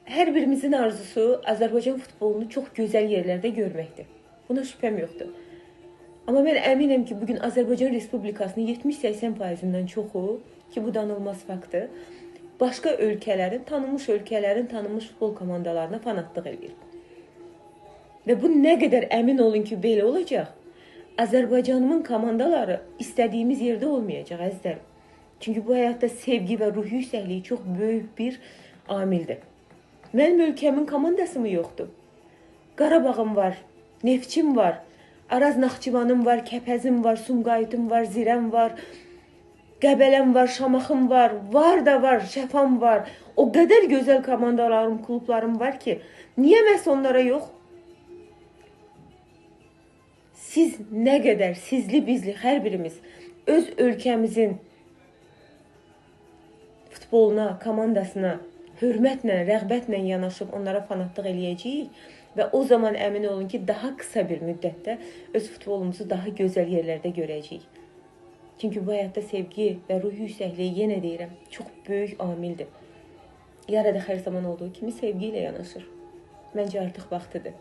Hər birimizin arzusu Azərbaycan futbolunu çox gözəl yerlərdə görməkdir. Buna şübhəm yoxdur. Amma mən əminəm ki, bugün Azərbaycan Respublikasının 70-80%-dən çoxu, ki bu danılmaz faktdır, başqa ölkələrin, tanınmış futbol komandalarına fanatlıq edir. Və bu nə qədər əmin olun ki, belə olacaq, Azərbaycanımın komandaları istədiyimiz yerdə olmayacaq, əzizlərim. Çünki bu həyatda sevgi və ruh yüksəkliyi çox böyük bir amildir. Mənim ölkəmin komandası mı yoxdur? Qarabağım var, Neftçim var, Araz Naxçıvanım var, Kəpəzim var, Sumqayıtım var, Zirəm var, Qəbələm var, Şamaxım var, var da var, Şəfam var. O qədər gözəl komandalarım, klublarım var ki, niyə məhz onlara yox? Siz nə qədər sizli bizli hər birimiz öz ölkəmizin futboluna, komandasına hörmətlə, rəğbətlə yanaşıb onlara fanatlıq eləyəcəyik və o zaman əmin olun ki, daha qısa bir müddətdə öz futbolumuzu daha gözəl yerlərdə görəcəyik. Çünki bu həyatda sevgi və ruh yüksəkliyi, yenə deyirəm, çox böyük amildir. Yarada hər zaman olduğu kimi sevgi ilə yanaşır. Məncə artıq vaxtıdır.